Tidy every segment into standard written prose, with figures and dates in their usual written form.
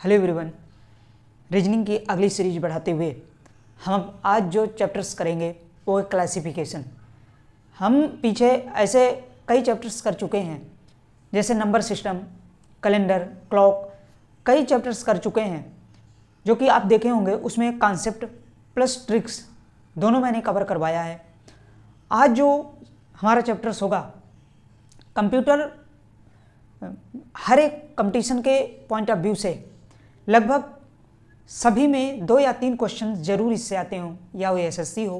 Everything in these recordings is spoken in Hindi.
हेलो एवरीवन, रीजनिंग की अगली सीरीज बढ़ाते हुए हम आज जो चैप्टर्स करेंगे वो है क्लासिफिकेशन। हम पीछे ऐसे कई चैप्टर्स कर चुके हैं जैसे नंबर सिस्टम, कैलेंडर, क्लॉक, कई चैप्टर्स कर चुके हैं जो कि आप देखे होंगे। उसमें कॉन्सेप्ट प्लस ट्रिक्स दोनों मैंने कवर करवाया है। आज जो हमारा चैप्टर्स होगा, कंप्यूटर हर एक कंपटीशन के पॉइंट ऑफ व्यू से लगभग सभी में 2 या 3 क्वेश्चन जरूर इससे आते हों, या वो एसएससी हो,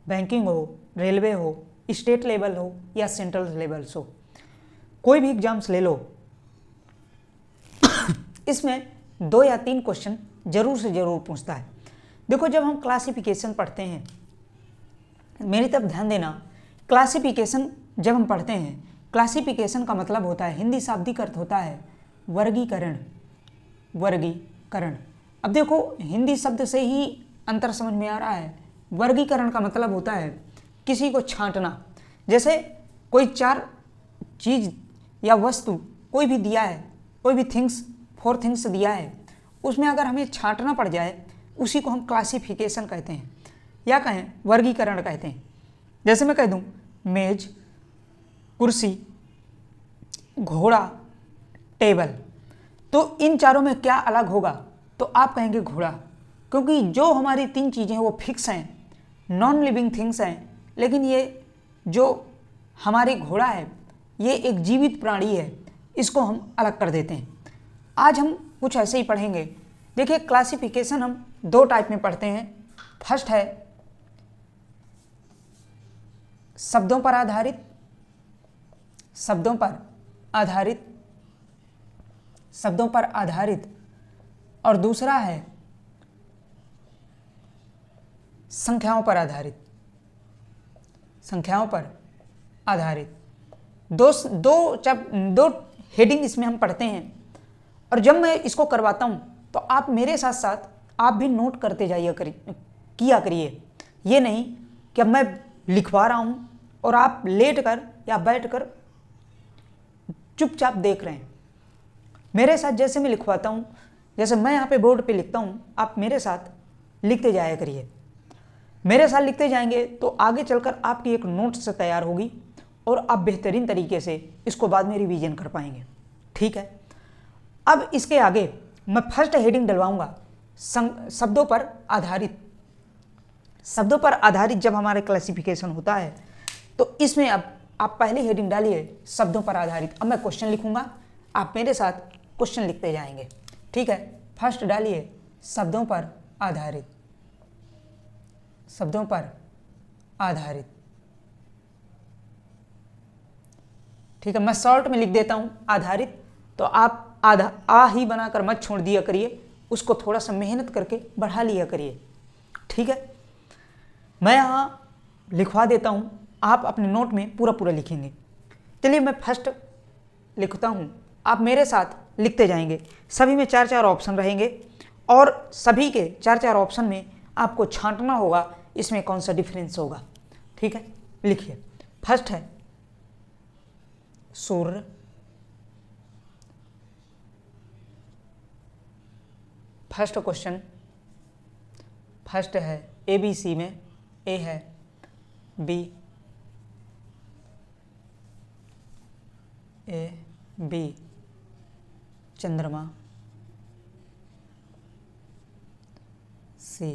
बैंकिंग हो, रेलवे हो, स्टेट लेवल हो या सेंट्रल लेवल्स हो, कोई भी एग्जाम्स ले लो, इसमें 2 या 3 क्वेश्चन जरूर से जरूर पूछता है। देखो, जब हम क्लासिफिकेशन पढ़ते हैं, मेरी तरफ ध्यान देना, क्लासिफिकेशन जब हम पढ़ते हैं, क्लासिफिकेशन का मतलब होता है, हिंदी शाब्दिक अर्थ होता है वर्गीकरण। वर्गीकरण, अब देखो हिंदी शब्द से ही अंतर समझ में आ रहा है। वर्गीकरण का मतलब होता है किसी को छांटना। जैसे कोई 4 चीज या वस्तु कोई भी दिया है, कोई भी 4 थिंग्स दिया है, उसमें अगर हमें छांटना पड़ जाए, उसी को हम क्लासिफिकेशन कहते हैं या कहें वर्गीकरण कहते हैं। जैसे मैं कह दूं मेज, कुर्सी, घोड़ा, टेबल, तो इन चारों में क्या अलग होगा? तो आप कहेंगे घोड़ा, क्योंकि जो हमारी 3 चीज़ें हैं वो फिक्स हैं, नॉन लिविंग थिंग्स हैं। लेकिन ये जो हमारी घोड़ा है ये एक जीवित प्राणी है, इसको हम अलग कर देते हैं। आज हम कुछ ऐसे ही पढ़ेंगे। देखिए, क्लासिफिकेशन हम 2 टाइप में पढ़ते हैं। फर्स्ट है शब्दों पर आधारित, शब्दों पर आधारित, शब्दों पर आधारित, और दूसरा है संख्याओं पर आधारित, संख्याओं पर आधारित। दो हेडिंग इसमें हम पढ़ते हैं। और जब मैं इसको करवाता हूं तो आप मेरे साथ साथ आप भी नोट करते जाइए, किया करिए। ये नहीं कि अब मैं लिखवा रहा हूं और आप लेट कर या बैठ कर चुपचाप देख रहे हैं। मेरे साथ जैसे मैं लिखवाता हूं, जैसे मैं यहाँ पे बोर्ड पे लिखता हूं, आप मेरे साथ लिखते जाया करिए। मेरे साथ लिखते जाएंगे तो आगे चलकर आपकी एक नोट से तैयार होगी और आप बेहतरीन तरीके से इसको बाद में रिवीजन कर पाएंगे। ठीक है, अब इसके आगे मैं फर्स्ट हेडिंग डलवाऊंगा शब्दों पर आधारित। शब्दों पर आधारित जब हमारे क्लासिफिकेशन होता है तो इसमें अब आप पहली हेडिंग डालिए शब्दों पर आधारित। अब मैं क्वेश्चन लिखूंगा, आप मेरे साथ क्वेश्चन लिखते जाएंगे। ठीक है, फर्स्ट डालिए शब्दों पर आधारित, शब्दों पर आधारित। ठीक है, मैं शॉर्ट में लिख देता हूं आधारित, तो आप आधा आ ही बनाकर मत छोड़ दिया करिए, उसको थोड़ा सा मेहनत करके बढ़ा लिया करिए। ठीक है, मैं यहां लिखवा देता हूं, आप अपने नोट में पूरा पूरा लिखेंगे। चलिए मैं फर्स्ट लिखता हूं, आप मेरे साथ लिखते जाएंगे। सभी में 4-4 ऑप्शन रहेंगे और सभी के 4-4 ऑप्शन में आपको छांटना होगा इसमें कौन सा डिफरेंस होगा। ठीक है, लिखिए। फर्स्ट है सूर्य, फर्स्ट क्वेश्चन, फर्स्ट है ABC में, ए है, बी, ए बी चंद्रमा, सी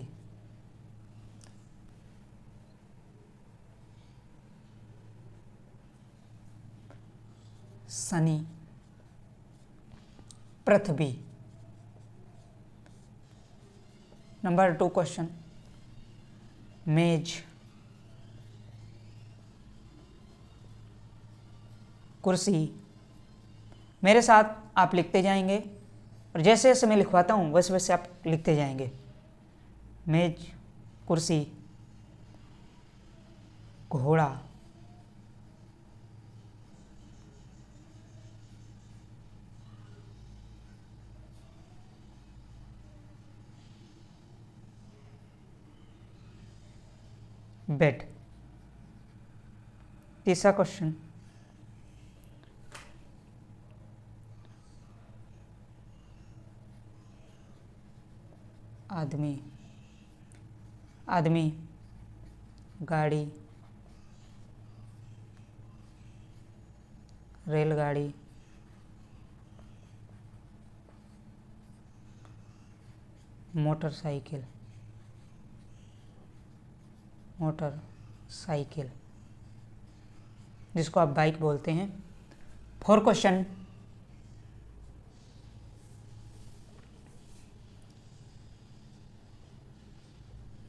शनि, पृथ्वी। नंबर 2 क्वेश्चन मेज, कुर्सी। मेरे साथ आप लिखते जाएंगे और जैसे जैसे मैं लिखवाता हूँ वैसे वैसे आप लिखते जाएंगे। मेज, कुर्सी, घोड़ा, बेड। तीसरा क्वेश्चन आदमी, आदमी, गाड़ी, रेलगाड़ी, मोटरसाइकिल, मोटरसाइकिल जिसको आप बाइक बोलते हैं। 4 क्वेश्चन,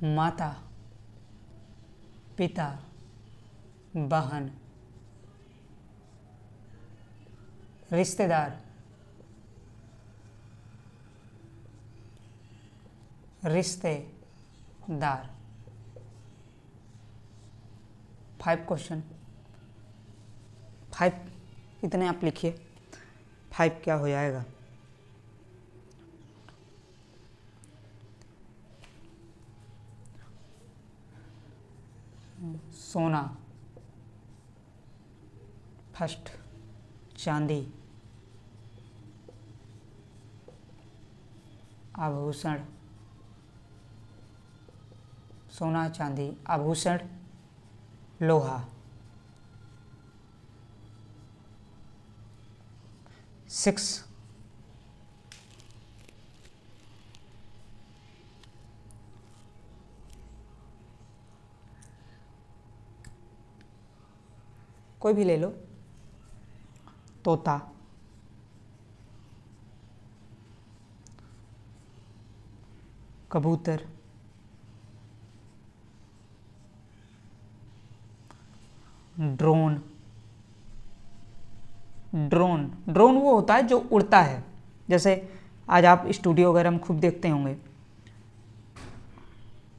माता, पिता, बहन, रिश्तेदार, रिश्तेदार। 5 क्वेश्चन, 5 इतने आप लिखिए। 5 क्या हो जाएगा? सोना, फर्स्ट, चांदी, आभूषण, सोना, चांदी, आभूषण, लोहा। 6, कोई भी ले लो। तोता, कबूतर, ड्रोन, ड्रोन, ड्रोन वो होता है जो उड़ता है, जैसे आज आप स्टूडियो वगैरह में खूब देखते होंगे।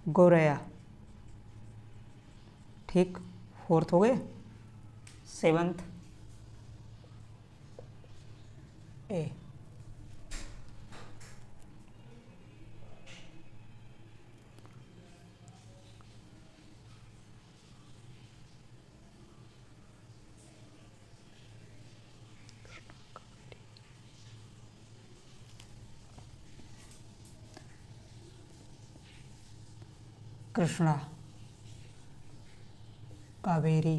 गौरैया, ठीक, 4th हो गए। 7th, ए, कृष्णा, कावेरी,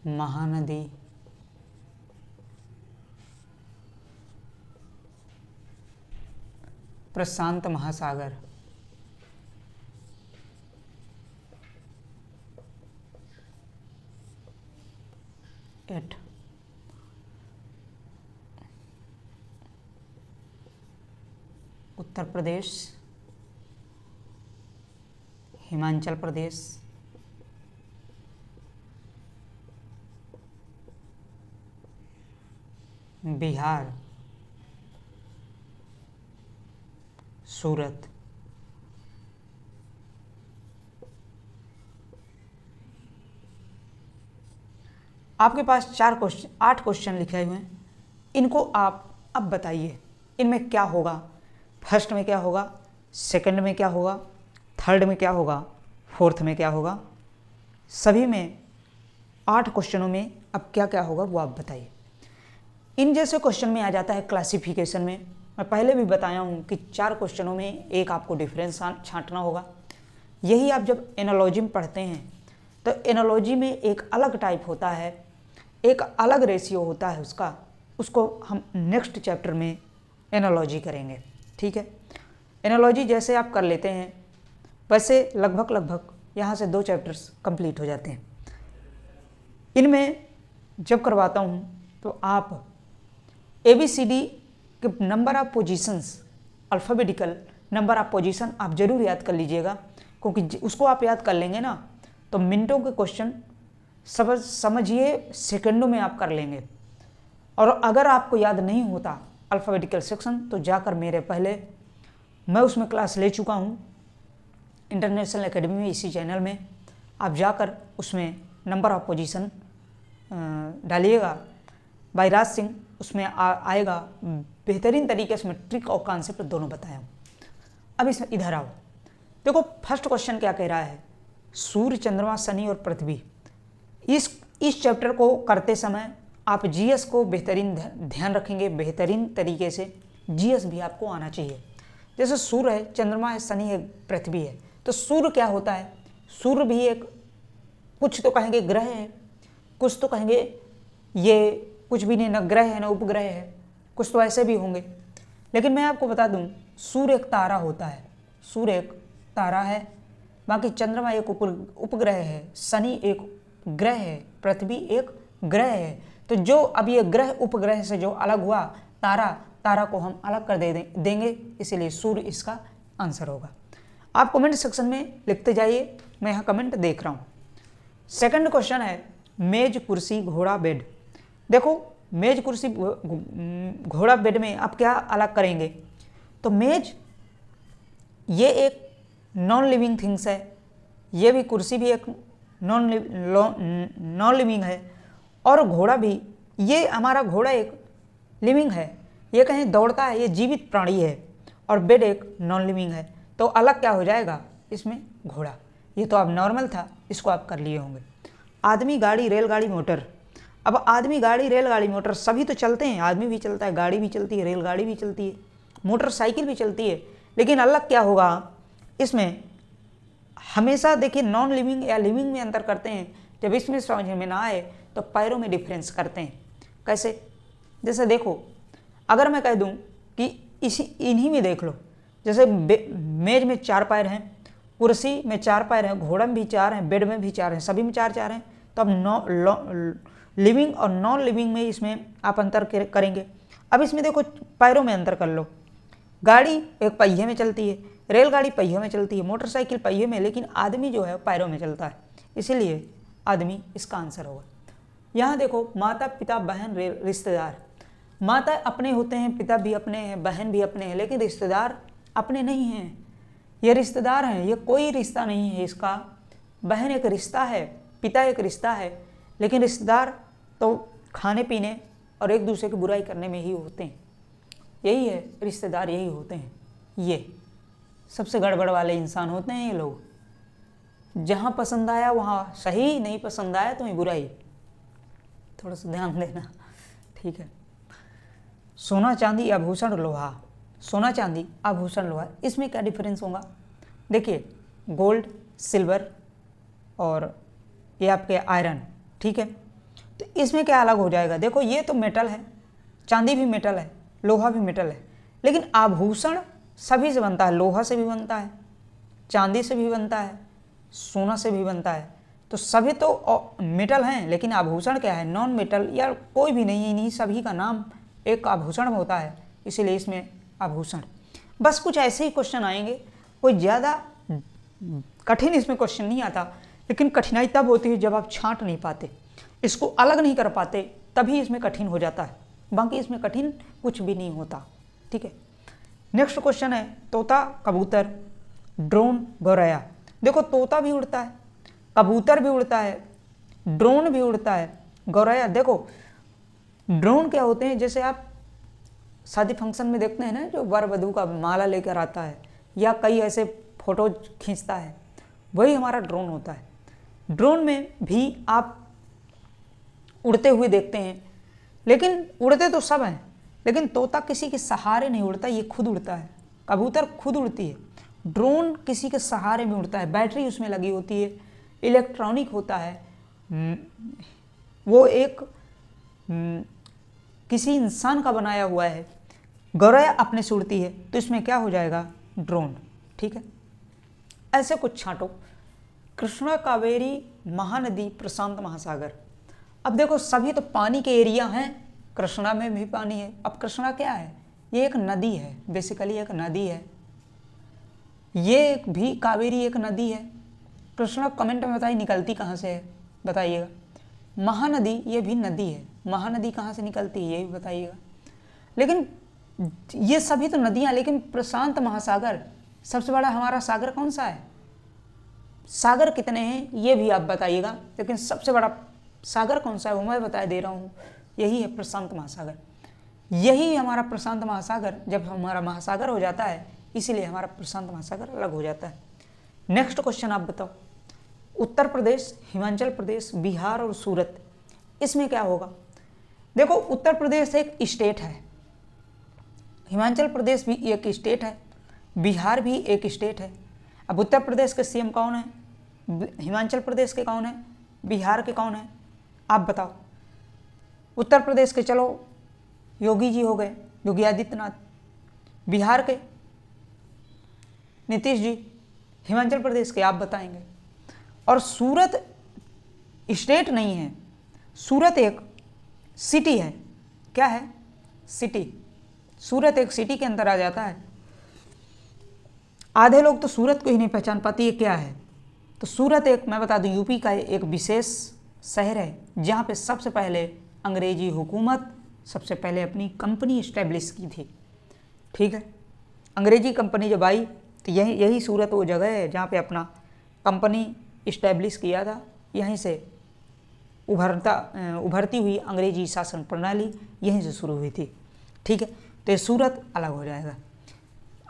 महानदी, प्रशांत महासागर, एट, उत्तर प्रदेश, हिमाचल प्रदेश, बिहार, सूरत। आपके पास 8 क्वेश्चन लिखे हुए हैं। इनको आप अब बताइए इनमें क्या होगा, फर्स्ट में क्या होगा, सेकंड में क्या होगा, थर्ड में क्या होगा, फोर्थ में क्या होगा। सभी में 8 क्वेश्चनों में अब क्या क्या होगा वो आप बताइए। इन जैसे क्वेश्चन में आ जाता है क्लासिफिकेशन में। मैं पहले भी बताया हूँ कि 4 क्वेश्चनों में एक आपको डिफरेंस छांटना होगा। यही आप जब एनालॉजी में पढ़ते हैं तो एनालॉजी में एक अलग टाइप होता है, एक अलग रेशियो होता है उसका, उसको हम नेक्स्ट चैप्टर में एनालॉजी करेंगे। ठीक है, एनालॉजी जैसे आप कर लेते हैं वैसे लगभग यहाँ से 2 चैप्टर्स कंप्लीट हो जाते हैं। इनमें जब करवाता हूँ तो आप ABCD के number of positions, alphabetical number of position आप जरूर याद कर लीजिएगा, क्योंकि उसको आप याद कर लेंगे ना तो मिनटों के क्वेश्चन समझिए सेकंडों में आप कर लेंगे। और अगर आपको याद नहीं होता अल्फ़ाबेटिकल सेक्शन तो जाकर मेरे पहले मैं उसमें क्लास ले चुका हूँ इंटरनेशनल एकेडमी में, इसी चैनल में आप जाकर उसमें नंबर ऑफ पोजीशन डालिएगा, बाय राज सिंह, उसमें आएगा। बेहतरीन तरीके से मैं ट्रिक और कॉन्सेप्ट दोनों बताया हूँ। अब इसमें इधर आओ, देखो फर्स्ट क्वेश्चन क्या कह रहा है, सूर्य, चंद्रमा, शनि और पृथ्वी। इस चैप्टर को करते समय आप जीएस को बेहतरीन ध्यान रखेंगे, बेहतरीन तरीके से जीएस भी आपको आना चाहिए। जैसे सूर्य है, चंद्रमा है, शनि है, पृथ्वी है, तो सूर्य क्या होता है? सूर्य भी एक, कुछ तो कहेंगे ग्रह है, कुछ तो कहेंगे ये कुछ भी नहीं, न ग्रह है न उपग्रह है, कुछ तो ऐसे भी होंगे। लेकिन मैं आपको बता दूं, सूर्य एक तारा होता है, सूर्य एक तारा है, बाकी चंद्रमा एक उपग्रह है, शनि एक ग्रह है, पृथ्वी एक ग्रह है। तो जो अब ये ग्रह उपग्रह से जो अलग हुआ तारा को हम अलग कर देंगे, इसीलिए सूर्य इसका आंसर होगा। आप कमेंट सेक्शन में लिखते जाइए, मैं यहाँ कमेंट देख रहा हूँ। सेकंड क्वेश्चन है मेज, कुर्सी, घोड़ा, बेड। देखो मेज, कुर्सी, घोड़ा, बेड में आप क्या अलग करेंगे? तो मेज ये एक नॉन लिविंग थिंग्स है, ये भी कुर्सी भी एक नॉन लिविंग है, और घोड़ा भी, ये हमारा घोड़ा एक लिविंग है, ये कहीं दौड़ता है, ये जीवित प्राणी है, और बेड एक नॉन लिविंग है। तो अलग क्या हो जाएगा इसमें? घोड़ा। ये तो अब नॉर्मल था, इसको आप कर लिए होंगे। आदमी, गाड़ी, रेलगाड़ी, मोटर। अब आदमी, गाड़ी, रेलगाड़ी, मोटर सभी तो चलते हैं, आदमी भी चलता है, गाड़ी भी चलती है, रेलगाड़ी भी चलती है, मोटरसाइकिल भी चलती है, लेकिन अलग क्या होगा इसमें? हमेशा देखिए नॉन लिविंग या लिविंग में अंतर करते हैं। जब इसमें समझ में ना आए तो पैरों में डिफरेंस करते हैं। कैसे? जैसे देखो, अगर मैं कह दूं कि इन्हीं में देख लो, जैसे मेज में 4 पैर हैं, कुर्सी में 4 पैर हैं, घोड़ा में भी 4 हैं, बेड में भी 4 हैं, सभी में 4 हैं। तो अब लिविंग और नॉन लिविंग में इसमें आप अंतर करेंगे। अब इसमें देखो पैरों में अंतर कर लो। गाड़ी एक पहिए में चलती है, रेलगाड़ी पहियों में चलती है, मोटरसाइकिल पहिए में, लेकिन आदमी जो है पैरों में चलता है, इसीलिए आदमी इसका आंसर होगा। यहाँ देखो माता, पिता, बहन, रिश्तेदार। माता अपने होते हैं, पिता भी अपने हैं, बहन भी अपने हैं, लेकिन रिश्तेदार अपने नहीं हैं। ये रिश्तेदार हैं, ये कोई रिश्ता नहीं है इसका। बहन एक रिश्ता है, पिता एक रिश्ता है, लेकिन रिश्तेदार तो खाने पीने और एक दूसरे की बुराई करने में ही होते हैं। यही है रिश्तेदार, यही होते हैं। ये सबसे गड़बड़ वाले इंसान होते हैं ये लोग। जहाँ पसंद आया वहाँ सही, नहीं पसंद आया तो ही बुराई। थोड़ा सा ध्यान देना, ठीक है। सोना, चांदी, आभूषण, लोहा। सोना, चांदी, आभूषण, लोहा, इसमें क्या डिफरेंस होगा? देखिए गोल्ड, सिल्वर और ये आपके आयरन, ठीक है। तो इसमें क्या अलग हो जाएगा? देखो ये तो मेटल है, चांदी भी मेटल है, लोहा भी मेटल है, लेकिन आभूषण सभी से बनता है। लोहा से भी बनता है, चांदी से भी बनता है, सोना से भी बनता है। तो सभी तो मेटल हैं, लेकिन आभूषण क्या है? नॉन मेटल या कोई भी नहीं है। इन्हीं सभी का नाम एक आभूषण होता है, इसीलिए इसमें आभूषण। बस कुछ ऐसे ही क्वेश्चन आएंगे, कोई ज़्यादा कठिन इसमें क्वेश्चन नहीं आता, लेकिन कठिनाई तब होती है जब आप छांट नहीं पाते, इसको अलग नहीं कर पाते, तभी इसमें कठिन हो जाता है। बाकी इसमें कठिन कुछ भी नहीं होता, ठीक है। नेक्स्ट क्वेश्चन है तोता, कबूतर, ड्रोन, गौरैया। देखो तोता भी उड़ता है, कबूतर भी उड़ता है, ड्रोन भी उड़ता है, गौरैया। देखो ड्रोन क्या होते हैं? जैसे आप शादी फंक्शन में देखते हैं ना, जो वर वधू का माला लेकर आता है या कई ऐसे फोटो खींचता है, वही हमारा ड्रोन होता है। ड्रोन में भी आप उड़ते हुए देखते हैं, लेकिन उड़ते तो सब हैं, लेकिन तोता किसी के सहारे नहीं उड़ता, ये खुद उड़ता है। कबूतर खुद उड़ती है, ड्रोन किसी के सहारे में उड़ता है, बैटरी उसमें लगी होती है, इलेक्ट्रॉनिक होता है, वो एक किसी इंसान का बनाया हुआ है। गौरैया अपने से उड़ती है, तो इसमें क्या हो जाएगा? ड्रोन, ठीक है। ऐसे कुछ छांटो। कृष्णा, कावेरी, महानदी, प्रशांत महासागर। अब देखो सभी तो पानी के एरिया हैं, कृष्णा में भी पानी है। अब कृष्णा क्या है? ये एक नदी है, बेसिकली एक नदी है। ये भी कावेरी एक नदी है। कृष्णा कमेंट में बताइए निकलती कहाँ से है, बताइएगा। महानदी ये भी नदी है, महानदी कहाँ से निकलती है ये भी बताइएगा। लेकिन ये सभी तो नदियाँ, लेकिन प्रशांत महासागर सबसे बड़ा हमारा सागर कौन सा है? सागर कितने हैं ये भी आप बताइएगा, लेकिन सबसे बड़ा सागर कौन सा है वो मैं बता दे रहा हूँ, यही है प्रशांत महासागर। यही हमारा प्रशांत महासागर, जब हमारा महासागर हो जाता है इसीलिए हमारा प्रशांत महासागर अलग हो जाता है। नेक्स्ट क्वेश्चन आप बताओ। उत्तर प्रदेश, हिमाचल प्रदेश, बिहार और सूरत, इसमें क्या होगा? देखो उत्तर प्रदेश एक स्टेट है, हिमाचल प्रदेश भी एक स्टेट है, बिहार भी एक स्टेट है। अब उत्तर प्रदेश के सीएम कौन है, हिमाचल प्रदेश के कौन है, बिहार के कौन है, आप बताओ। उत्तर प्रदेश के चलो योगी जी हो गए, योगी आदित्यनाथ, बिहार के नीतीश जी, हिमाचल प्रदेश के आप बताएंगे। और सूरत स्टेट नहीं है, सूरत एक सिटी है। क्या है? सिटी। सूरत एक सिटी के अंदर आ जाता है। आधे लोग तो सूरत को ही नहीं पहचान पाती है क्या है। तो सूरत एक, मैं बता दूं, यूपी का एक विशेष शहर है जहाँ पे सबसे पहले अंग्रेजी हुकूमत सबसे पहले अपनी कंपनी इस्टेब्लिश की थी। ठीक है, अंग्रेजी कंपनी जब आई तो यही सूरत वो जगह है जहाँ पे अपना कंपनी इस्टेब्लिश किया था। यहीं से उभरती हुई अंग्रेजी शासन प्रणाली यहीं से शुरू हुई थी। ठीक है, तो ये सूरत अलग हो जाएगा।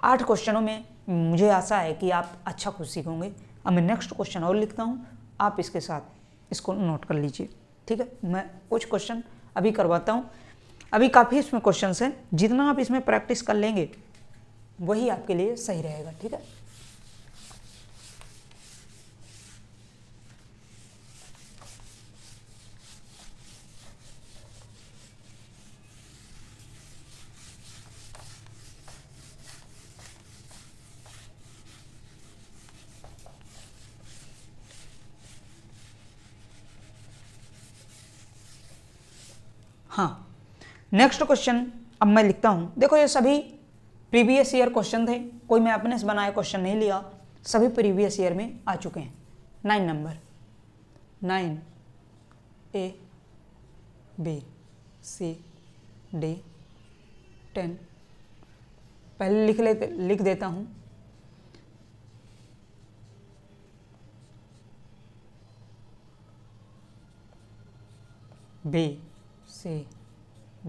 8 क्वेश्चनों में मुझे आशा है कि आप अच्छा कुछ सीखोगे। अब मैं नेक्स्ट क्वेश्चन और लिखता हूँ, आप इसके साथ इसको नोट कर लीजिए। ठीक है, मैं कुछ क्वेश्चन अभी करवाता हूँ। अभी काफ़ी इसमें क्वेश्चंस हैं, जितना आप इसमें प्रैक्टिस कर लेंगे वही आपके लिए सही रहेगा। ठीक है, हाँ, नेक्स्ट क्वेश्चन अब मैं लिखता हूँ। देखो ये सभी प्रीवियस ईयर क्वेश्चन थे, कोई मैं अपने से बनाया क्वेश्चन नहीं लिया, सभी प्रीवियस ईयर में आ चुके हैं। 9 number, 9 A B C D 10। पहले लिख देता हूँ। B C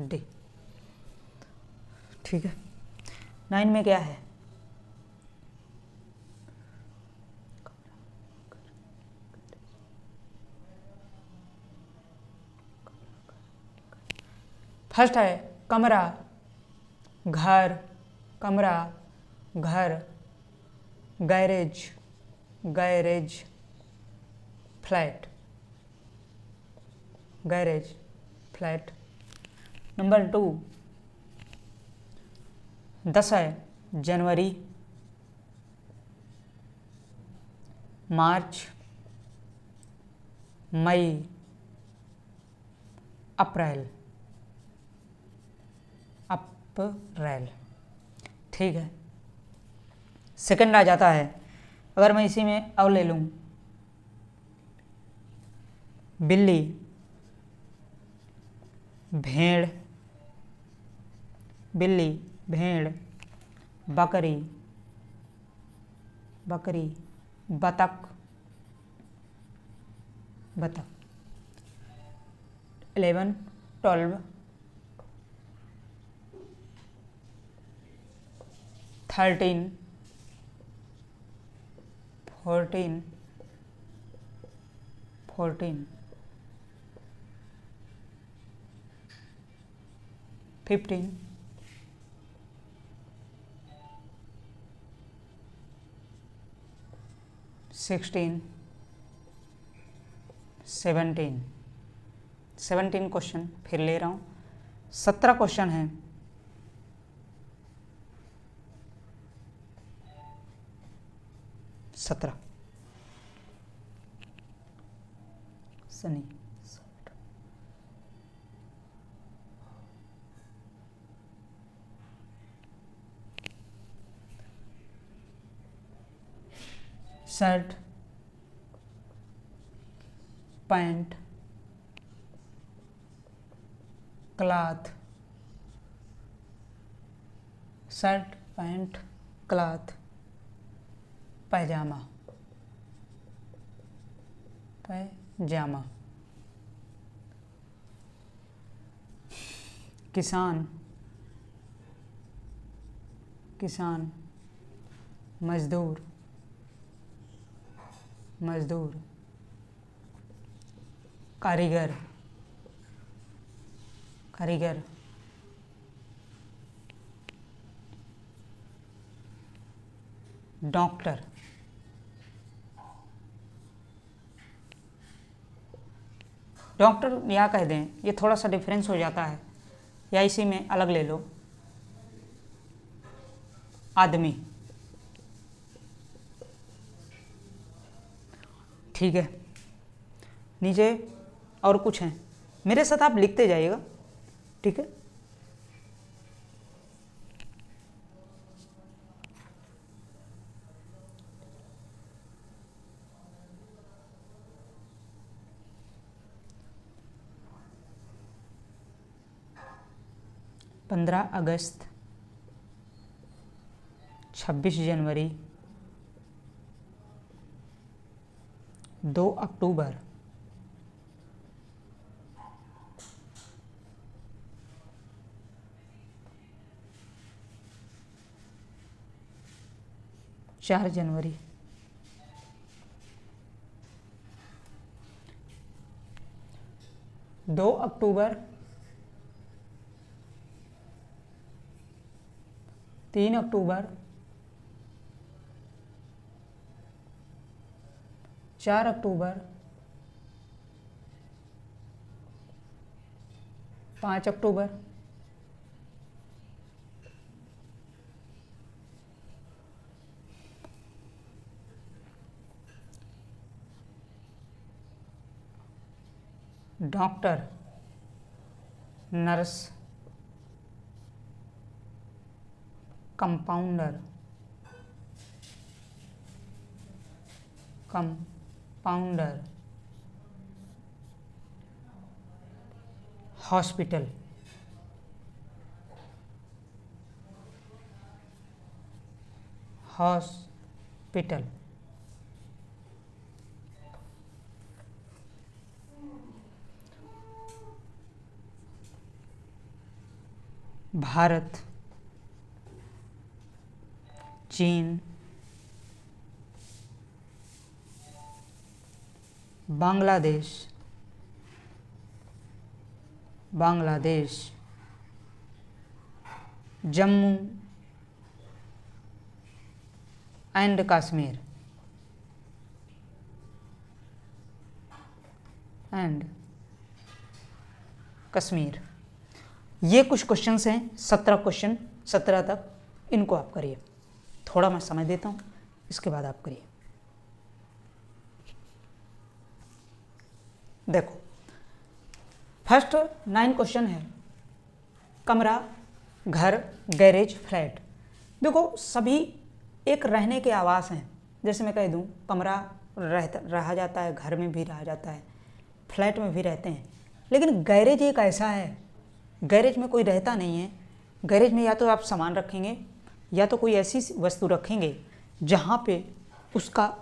D। ठीक है, 9 में क्या है? फर्स्ट है कमरा, घर, कमरा, घर, garage, garage, flat, garage, flat. Number 2 10 है जनवरी, मार्च, मई, अप्रैल, अप्रैल। ठीक है, सेकंड आ जाता है, अगर मैं इसी में अब ले लूँ, बिल्ली, भेड़, बिल्ली, भेड़, बकरी, बकरी, बतख, बतख। 11 12 13 14 15 16 17 क्वेश्चन फिर ले रहा हूँ। 17 क्वेश्चन हैं। सनी shirt, pant, cloth, shirt, pant, cloth, पैजामा, पैजामा, किसान, किसान, मजदूर, मजदूर, कारीगर, कारीगर, डॉक्टर, डॉक्टर या कह दें, ये थोड़ा सा डिफरेंस हो जाता है, या इसी में अलग ले लो, आदमी। ठीक है, नीचे और कुछ हैं, मेरे साथ आप लिखते जाइएगा, ठीक है। पंद्रह अगस्त, 26 जनवरी, 2 अक्टूबर, 4 जनवरी, 2 अक्टूबर, 3 अक्टूबर, 4 अक्टूबर, 5 अक्टूबर, 2 doctor, nurse, compounder, hospital, Bharat, चीन, बांग्लादेश, जम्मू एंड कश्मीर, ये कुछ क्वेश्चंस हैं, 17 क्वेश्चन, 17 तक, इनको आप करिए। थोड़ा मैं समय देता हूँ, इसके बाद आप करिए। देखो, फर्स्ट 9 क्वेश्चन है, कमरा, घर, गैरेज, फ्लैट। देखो, सभी एक रहने के आवास हैं। जैसे मैं कह दूं, कमरा रहा जाता है, घर में भी रहा जाता है, फ्लैट में भी रहते हैं। लेकिन गैरेज एक ऐसा है, गैरेज में कोई रहता नहीं है। गैरेज में या तो आप सामान रखेंगे, या तो कोई ऐसी वस्तु रखेंगे जहाँ पे उसका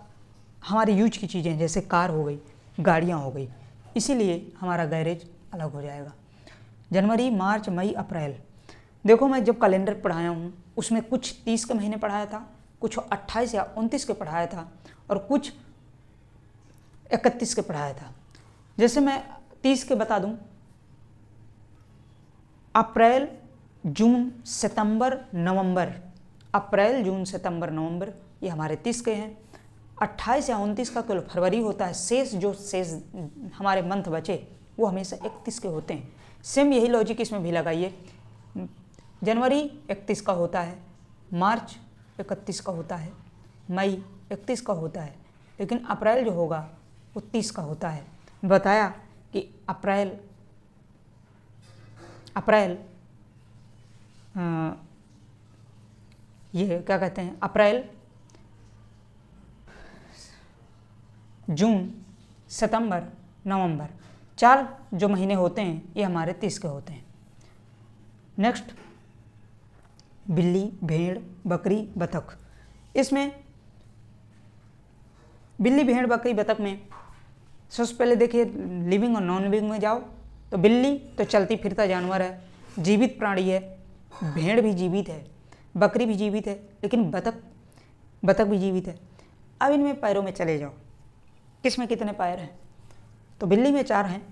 हमारे यूज की चीज़ें, जैसे कार हो गई, गाड़ियाँ हो गई, इसीलिए हमारा गैरेज अलग हो जाएगा। जनवरी, मार्च, मई, अप्रैल। देखो, मैं जब कैलेंडर पढ़ाया हूँ उसमें कुछ 30 के महीने पढ़ाया था, कुछ 28 या 29 के पढ़ाया था, और कुछ 31 के पढ़ाया था। जैसे मैं 30 के बता दूँ, अप्रैल, जून, सितंबर, नवंबर, अप्रैल, जून, सितंबर, नवंबर, ये हमारे 30 के हैं। 28 या 29 का केवल फरवरी होता है। शेष हमारे मंथ बचे वो हमेशा 31 के होते हैं। सेम यही लॉजिक इसमें भी लगाइए। जनवरी 31 का होता है, मार्च 31 का होता है, मई 31 का होता है, लेकिन अप्रैल जो होगा वो 30 का होता है। बताया कि अप्रैल ये क्या कहते हैं, अप्रैल, जून, सितंबर, नवंबर, 4 जो महीने होते हैं ये हमारे 30 के होते हैं। नेक्स्ट, बिल्ली, भेड़, बकरी, बतख। इसमें बिल्ली, भेड़, बकरी, बतख में सबसे पहले देखिए लिविंग और नॉन लिविंग में जाओ तो बिल्ली तो चलती फिरता जानवर है, जीवित प्राणी है। भेड़ भी जीवित है, बकरी भी जीवित है, लेकिन बतख भी जीवित है। अब इनमें पैरों में चले जाओ, किस में कितने पैर हैं? तो बिल्ली में 4 हैं,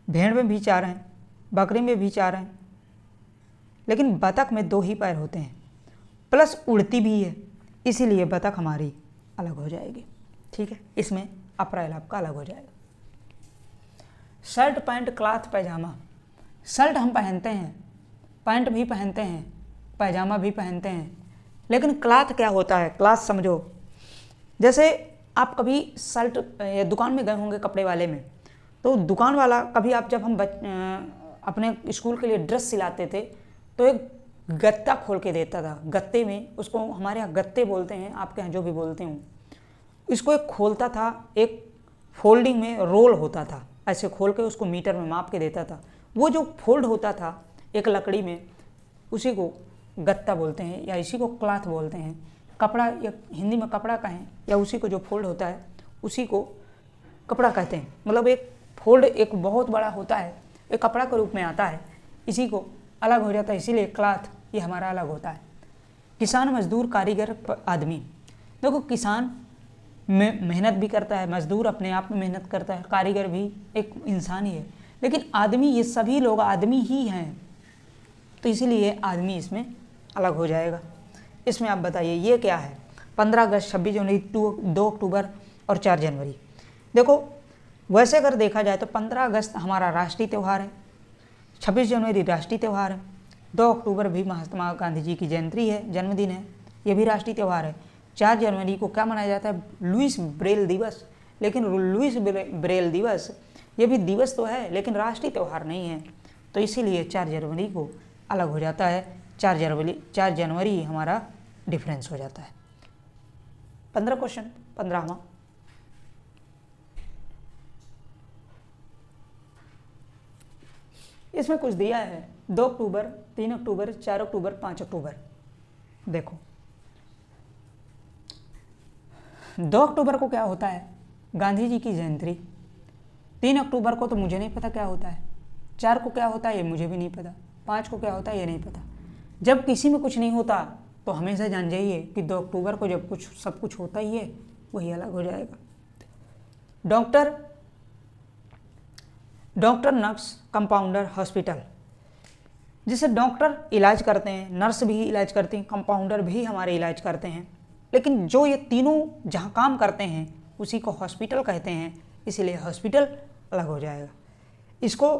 भेड़ में भी 4 हैं, बकरी में भी 4 हैं, लेकिन बतख में 2 ही पैर होते हैं, प्लस उड़ती भी है, इसीलिए बतख हमारी अलग हो जाएगी। ठीक है, इसमें अप्रैल आपका अलग हो जाएगा। शर्ट पैंट क्लॉथ पैजामा, शर्ट हम पहनते हैं, पैंट भी पहनते हैं, पैजामा भी पहनते हैं, लेकिन क्लॉथ क्या होता है? क्लॉथ समझो, जैसे आप कभी शर्ट दुकान में गए होंगे कपड़े वाले में, तो दुकान वाला कभी आप जब हम अपने स्कूल के लिए ड्रेस सिलाते थे तो एक गत्ता खोल के देता था। गत्ते में, उसको हमारे यहाँ गत्ते बोलते हैं, आपके यहाँ जो भी बोलते हो, इसको एक खोलता था, एक फोल्डिंग में रोल होता था, ऐसे खोल के उसको मीटर में माप के देता था। वो जो फोल्ड होता था एक लकड़ी में, उसी को गत्ता बोलते हैं या इसी को क्लॉथ बोलते हैं। कपड़ा, या हिंदी में कपड़ा कहें, या उसी को जो फोल्ड होता है उसी को कपड़ा कहते हैं। मतलब एक फोल्ड एक बहुत बड़ा होता है, एक कपड़ा के रूप में आता है, इसी को अलग हो जाता है, इसीलिए क्लॉथ ये हमारा अलग होता है। किसान, मजदूर, कारीगर, आदमी। देखो, किसान में मेहनत भी करता है, मजदूर अपने आप में मेहनत करता है, कारीगर भी एक इंसान ही है, लेकिन आदमी, ये सभी लोग आदमी ही हैं, तो इसीलिए आदमी इसमें अलग हो जाएगा। इसमें आप बताइए ये क्या है? 15 अगस्त, 26 जनवरी, 2 अक्टूबर और 4 जनवरी। देखो, वैसे अगर देखा जाए तो 15 अगस्त हमारा राष्ट्रीय त्यौहार है, 26 जनवरी राष्ट्रीय त्यौहार है, 2 अक्टूबर भी महात्मा गांधी जी की जयंती है, जन्मदिन है, ये भी राष्ट्रीय त्यौहार है। 4 जनवरी को क्या मनाया जाता है? लुईस ब्रेल दिवस। लेकिन लुईस ब्रेल दिवस ये भी दिवस तो है, लेकिन राष्ट्रीय त्यौहार नहीं है, तो इसीलिए 4 जनवरी को अलग हो जाता है। 4 जनवरी हमारा डिफरेंस हो जाता है। 15 क्वेश्चन, 15वां। इसमें कुछ दिया है, 2 अक्टूबर, 3 अक्टूबर, 4 अक्टूबर, 5 अक्टूबर। देखो, 2 अक्टूबर को क्या होता है? गांधी जी की जयंती। 3 अक्टूबर को तो मुझे नहीं पता क्या होता है, 4 को क्या होता है ये मुझे भी नहीं पता, 5 को क्या होता है ये नहीं पता। जब किसी में कुछ नहीं होता तो हमेशा जान जाइए कि 2 अक्टूबर को जब कुछ सब कुछ होता ही है, वही अलग हो जाएगा। Doctor, nurse, compounder, hospital. जिसे डॉक्टर इलाज करते हैं, नर्स भी इलाज करती हैं, कंपाउंडर भी हमारे इलाज करते हैं, लेकिन जो ये तीनों जहाँ काम करते हैं उसी को हॉस्पिटल कहते हैं, इसीलिए हॉस्पिटल अलग हो जाएगा। इसको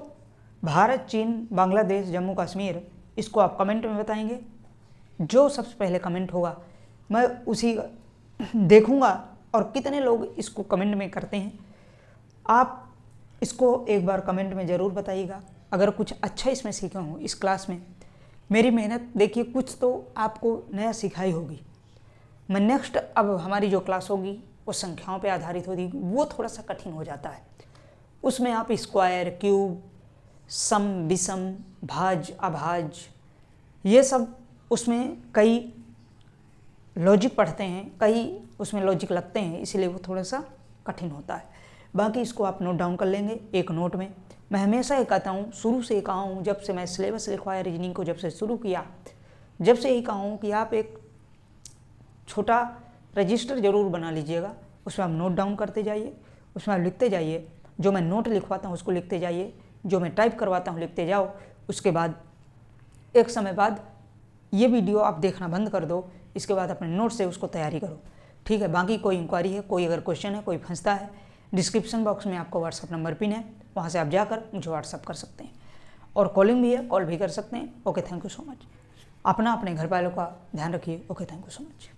भारत, चीन, बांग्लादेश, जम्मू कश्मीर, इसको आप कमेंट में बताएंगे। जो सबसे पहले कमेंट होगा मैं उसी देखूंगा, और कितने लोग इसको कमेंट में करते हैं आप इसको एक बार कमेंट में ज़रूर बताइएगा। अगर कुछ अच्छा इसमें सीखा हो इस क्लास में, मेरी मेहनत देखिए, कुछ तो आपको नया सिखाई होगी। मैं नेक्स्ट, अब हमारी जो क्लास होगी वो संख्याओं पे आधारित होगी, वो थोड़ा सा कठिन हो जाता है। उसमें आप स्क्वायर, क्यूब, सम, विषम, भाज, अभाज, ये सब उसमें कई लॉजिक पढ़ते हैं, कई उसमें लॉजिक लगते हैं, इसलिए वो थोड़ा सा कठिन होता है। बाकी इसको आप नोट डाउन कर लेंगे एक नोट में। मैं हमेशा ये कहता हूँ, शुरू से कहा हूँ, जब से मैं सिलेबस लिखवाया रीजनिंग को जब से शुरू किया, जब से यही कहा हूँ कि आप एक छोटा रजिस्टर ज़रूर बना लीजिएगा, उसमें आप नोट डाउन करते जाइए, उसमें आप लिखते जाइए। जो मैं नोट लिखवाता हूँ उसको लिखते जाइए, जो मैं टाइप करवाता हूँ लिखते जाओ। उसके बाद एक समय बाद ये वीडियो आप देखना बंद कर दो, इसके बाद अपने नोट से उसको तैयारी करो, ठीक है। बाकी कोई इंक्वायरी है, कोई अगर क्वेश्चन है, कोई फंसता है, डिस्क्रिप्शन बॉक्स में आपको व्हाट्सअप नंबर पिन है, वहाँ से आप जाकर मुझे व्हाट्सअप कर सकते हैं, और कॉलिंग भी है, कॉल भी कर सकते हैं। Okay, thank you so much. अपना अपने घर वालों का ध्यान रखिए। Okay, thank you so much.